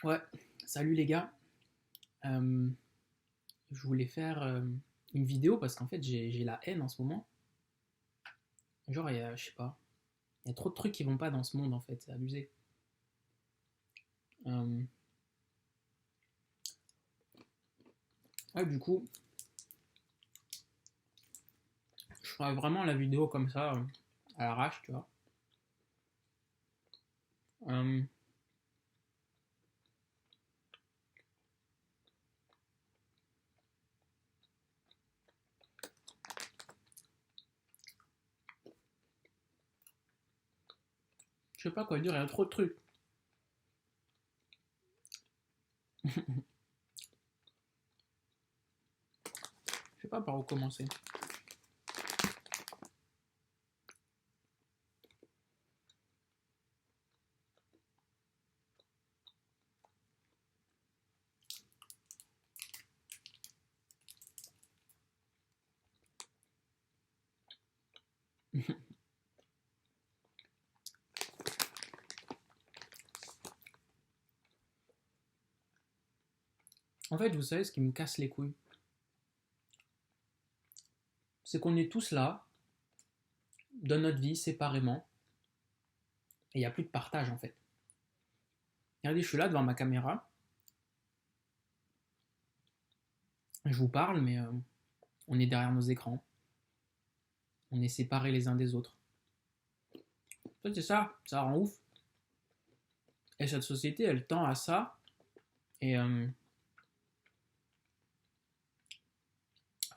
Ouais, salut les gars. Euh, je voulais faire une vidéo parce qu'en fait j'ai la haine en ce moment. Genre, je sais pas, il y a trop de trucs qui vont pas dans ce monde en fait, c'est abusé. Euh, ouais, du coup, je ferais vraiment la vidéo comme ça, à l'arrache, tu vois. Euh, je sais pas quoi dire, il y a trop de trucs. Je sais pas par où commencer. En fait, vous savez ce qui me casse les couilles, c'est qu'on est tous là, dans notre vie, séparément, et il n'y a plus de partage en fait. Regardez, je suis là devant ma caméra, je vous parle, mais on est derrière nos écrans, on est séparés les uns des autres. En fait, c'est ça, ça rend ouf. Et cette société, elle tend à ça. Et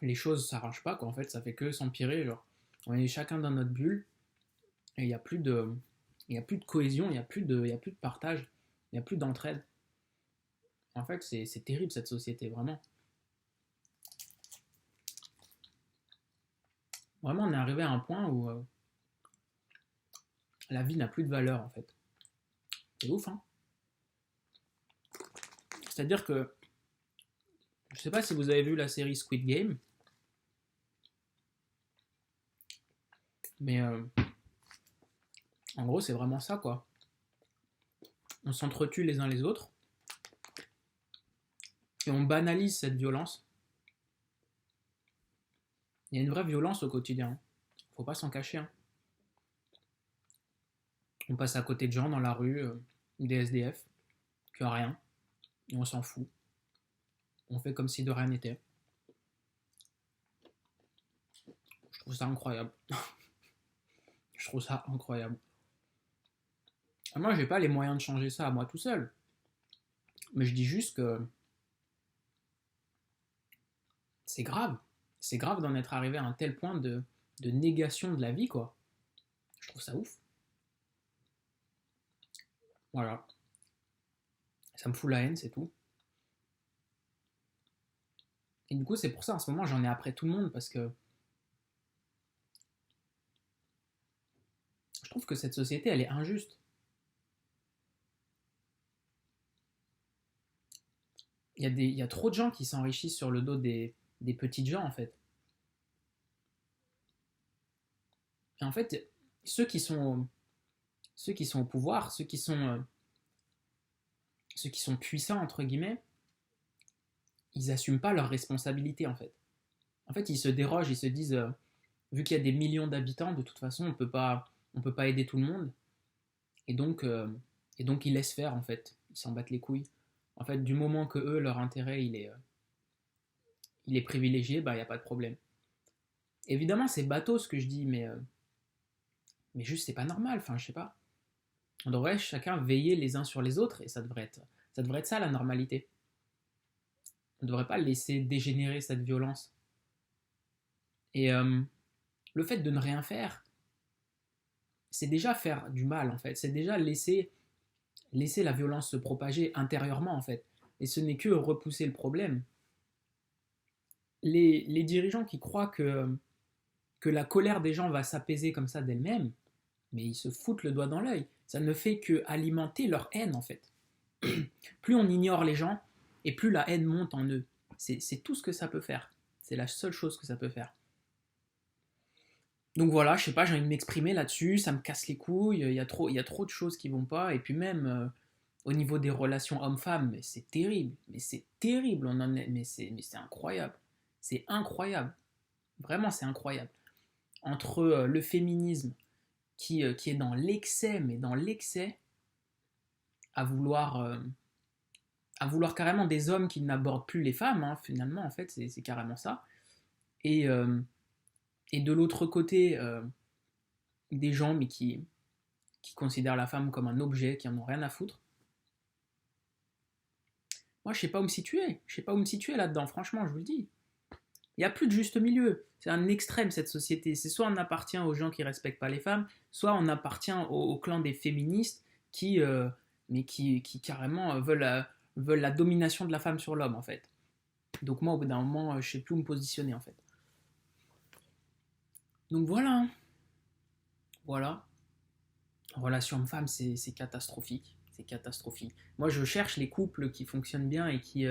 les choses s'arrangent pas, quoi. En fait, ça fait que s'empirer. Genre, on est chacun dans notre bulle. Et il n'y a plus de. Il n'y a plus de cohésion, il y a plus de partage, il n'y a plus d'entraide. En fait, c'est terrible cette société, vraiment. Vraiment, on est arrivé à un point où la vie n'a plus de valeur, en fait. C'est ouf, hein. C'est-à-dire que, je sais pas si vous avez vu la série Squid Game, mais en gros, c'est vraiment ça, quoi. On s'entretue les uns les autres, et on banalise cette violence. Il y a une vraie violence au quotidien. Faut pas s'en cacher, hein. On passe à côté de gens dans la rue, des SDF, qui ont rien, et on s'en fout. On fait comme si de rien n'était. Je trouve ça incroyable. Je trouve ça incroyable. Et moi, j'ai pas les moyens de changer ça à moi tout seul. Mais je dis juste que c'est grave. C'est grave d'en être arrivé à un tel point de négation de la vie, quoi. Je trouve ça ouf. Voilà. Ça me fout la haine, c'est tout. Et du coup, c'est pour ça, en ce moment, j'en ai après tout le monde, parce que je trouve que cette société, elle est injuste. Il y a trop de gens qui s'enrichissent sur le dos des petites gens, en fait. Et en fait, ceux qui sont, ceux qui sont au pouvoir, ceux qui sont puissants, entre guillemets, ils n'assument pas leurs responsabilités, en fait. En fait, ils se dérogent, ils se disent, vu qu'il y a des millions d'habitants, de toute façon, on peut pas aider tout le monde. Et donc, euh, et donc ils laissent faire, en fait. Ils s'en battent les couilles. En fait, du moment que eux, leur intérêt, il est privilégié, bah, il n'y a pas de problème. Évidemment, c'est bateau ce que je dis, mais juste, c'est pas normal. Enfin, je sais pas. On devrait chacun veiller les uns sur les autres, et ça devrait être ça, la normalité. On ne devrait pas laisser dégénérer cette violence. Et le fait de ne rien faire, c'est déjà faire du mal, en fait. C'est déjà laisser la violence se propager intérieurement, en fait. Et ce n'est que repousser le problème. Les dirigeants qui croient que la colère des gens va s'apaiser comme ça d'elle-même, mais ils se foutent le doigt dans l'œil. Ça ne fait que alimenter leur haine, en fait. Plus on ignore les gens, et plus la haine monte en eux. C'est tout ce que ça peut faire. C'est la seule chose que ça peut faire. Donc voilà, je sais pas, j'ai envie de m'exprimer là-dessus, ça me casse les couilles, il y a trop de choses qui vont pas, et puis même, Au niveau des relations hommes-femmes, mais c'est terrible. Mais c'est terrible. Mais c'est incroyable. C'est incroyable. Vraiment, c'est incroyable. Entre le féminisme qui est dans l'excès, mais dans l'excès, à vouloir, euh, à vouloir carrément des hommes qui n'abordent plus les femmes, hein, finalement, en fait, c'est carrément ça. Et, euh, et de l'autre côté, des gens mais qui considèrent la femme comme un objet, qui en ont rien à foutre. Moi, je sais pas où me situer. Je sais pas où me situer là-dedans, franchement, je vous le dis. Il n'y a plus de juste milieu. C'est un extrême, cette société. C'est soit on appartient aux gens qui respectent pas les femmes, soit on appartient au clan des féministes qui carrément veulent la domination de la femme sur l'homme, en fait. Donc moi, au bout d'un moment, je sais plus où me positionner, en fait. Donc voilà, hein. Voilà. Relation homme-femme, c'est catastrophique. C'est catastrophique. Moi, je cherche les couples qui fonctionnent bien et qui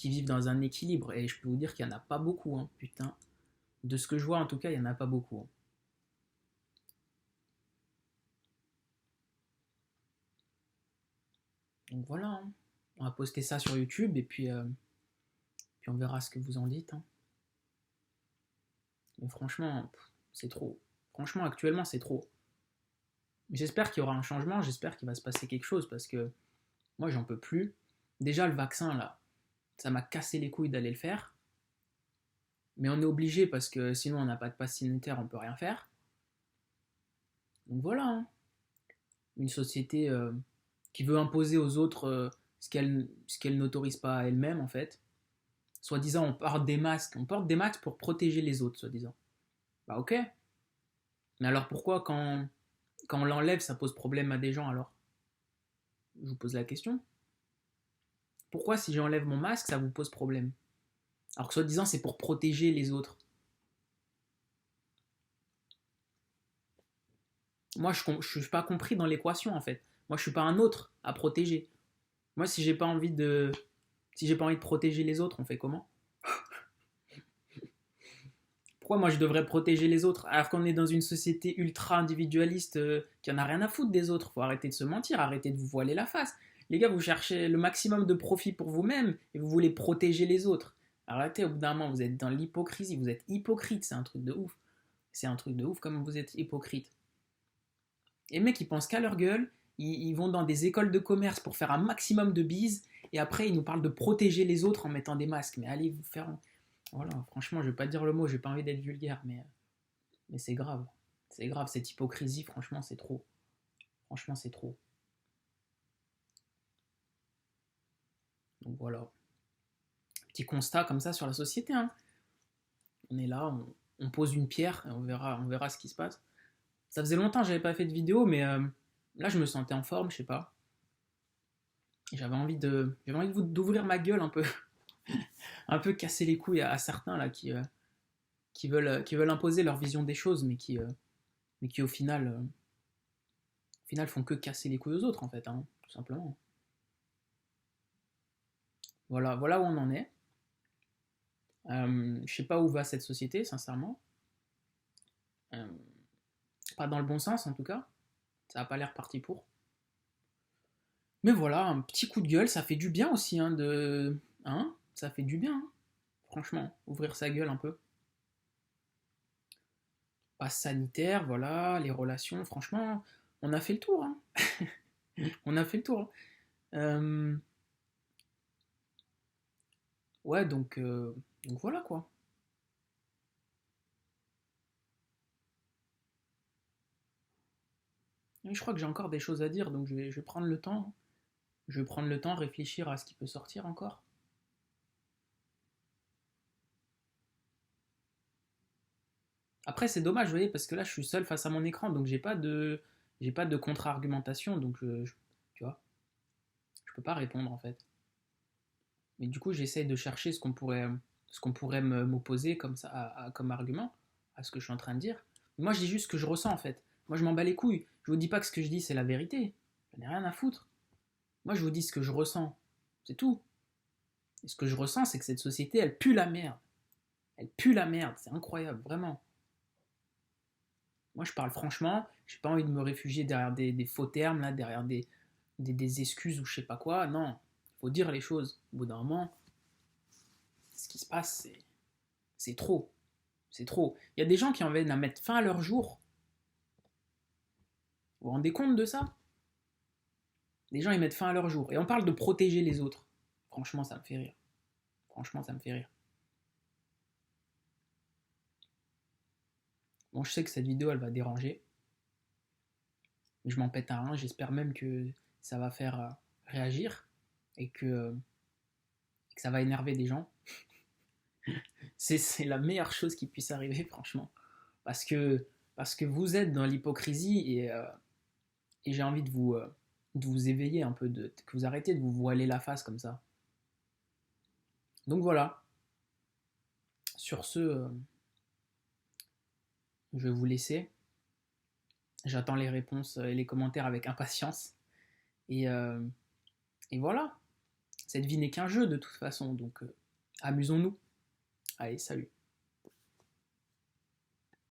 vivent dans un équilibre. Et je peux vous dire qu'il n'y en a pas beaucoup, hein, putain. De ce que je vois, en tout cas, il n'y en a pas beaucoup, hein. Donc voilà, hein. On va poster ça sur YouTube et puis on verra ce que vous en dites, hein. Mais franchement, c'est trop. Franchement, actuellement, c'est trop. J'espère qu'il y aura un changement, j'espère qu'il va se passer quelque chose parce que moi, j'en peux plus. Déjà, le vaccin, là, ça m'a cassé les couilles d'aller le faire. Mais on est obligé parce que sinon, on n'a pas de passe sanitaire, on peut rien faire. Donc voilà, hein. Une société qui veut imposer aux autres ce qu'elle n'autorise pas à elle-même, en fait. Soi-disant, on porte des masques pour protéger les autres, soi-disant. Bah ok, mais alors pourquoi quand on l'enlève, ça pose problème à des gens alors? Je vous pose la question. Pourquoi si j'enlève mon masque, ça vous pose problème? Alors que soi-disant, c'est pour protéger les autres. Moi, je suis pas compris dans l'équation en fait. Moi, je suis pas un autre à protéger. Moi, si j'ai pas envie de protéger les autres, on fait comment? Pourquoi moi je devrais protéger les autres alors qu'on est dans une société ultra individualiste qui en a rien à foutre des autres? Faut arrêter de se mentir, arrêter de vous voiler la face. Les gars, vous cherchez le maximum de profit pour vous-même et vous voulez protéger les autres. Arrêtez, au bout d'un moment, vous êtes dans l'hypocrisie, vous êtes hypocrite, c'est un truc de ouf. C'est un truc de ouf comme vous êtes hypocrite. Et les mecs, ils pensent qu'à leur gueule, ils vont dans des écoles de commerce pour faire un maximum de bises et après ils nous parlent de protéger les autres en mettant des masques. Mais allez vous faire. Voilà, franchement, je vais pas dire le mot, j'ai pas envie d'être vulgaire, mais c'est grave. C'est grave, cette hypocrisie, franchement, c'est trop. Franchement, c'est trop. Donc voilà. Petit constat comme ça sur la société, hein. On est là, on pose une pierre et on verra ce qui se passe. Ça faisait longtemps que j'avais pas fait de vidéo, mais là, je me sentais en forme, je sais pas. D'ouvrir ma gueule un peu, un peu casser les couilles à certains là qui veulent imposer leur vision des choses, mais qui au final font que casser les couilles aux autres en fait, hein, tout simplement. Voilà, voilà où on en est. Je sais pas où va cette société, sincèrement. Euh, Pas dans le bon sens en tout cas. Ça a pas l'air parti pour. Mais voilà, un petit coup de gueule, ça fait du bien aussi, hein, ça fait du bien, hein. Franchement, ouvrir sa gueule un peu. Passe sanitaire, voilà, les relations, franchement, on a fait le tour, hein. On a fait le tour, hein. Euh, ouais, donc voilà quoi. Et je crois que j'ai encore des choses à dire, donc je vais prendre le temps. Je vais prendre le temps, réfléchir à ce qui peut sortir encore. Après, c'est dommage, vous voyez, parce que là, je suis seul face à mon écran, donc j'ai pas de contre-argumentation, donc tu vois, je peux pas répondre en fait. Mais du coup, j'essaye de chercher ce qu'on pourrait m'opposer comme ça, comme argument à ce que je suis en train de dire. Moi, je dis juste ce que je ressens en fait. Moi, je m'en bats les couilles. Je vous dis pas que ce que je dis c'est la vérité. J'en ai rien à foutre. Moi, je vous dis ce que je ressens. C'est tout. Et ce que je ressens, c'est que cette société, elle pue la merde. Elle pue la merde. C'est incroyable, vraiment. Moi, je parle franchement. J'ai pas envie de me réfugier derrière des faux termes là, derrière des excuses ou je sais pas quoi. Non, il faut dire les choses. Au bout d'un moment, ce qui se passe, c'est trop. C'est trop. Il y a des gens qui en viennent à mettre fin à leur jour. Vous vous rendez compte de ça? Les gens, ils mettent fin à leur jour. Et on parle de protéger les autres. Franchement, ça me fait rire. Franchement, ça me fait rire. Bon, je sais que cette vidéo, elle va déranger. Mais je m'en pète un. J'espère même que ça va faire réagir. Et que ça va énerver des gens. C'est la meilleure chose qui puisse arriver, franchement. Parce que vous êtes dans l'hypocrisie et j'ai envie de vous éveiller un peu, que vous arrêtez de vous voiler la face comme ça. Donc voilà. Sur ce, je vais vous laisser. J'attends les réponses et les commentaires avec impatience. Et, euh, et voilà. Cette vie n'est qu'un jeu de toute façon, donc amusons-nous. Allez, salut.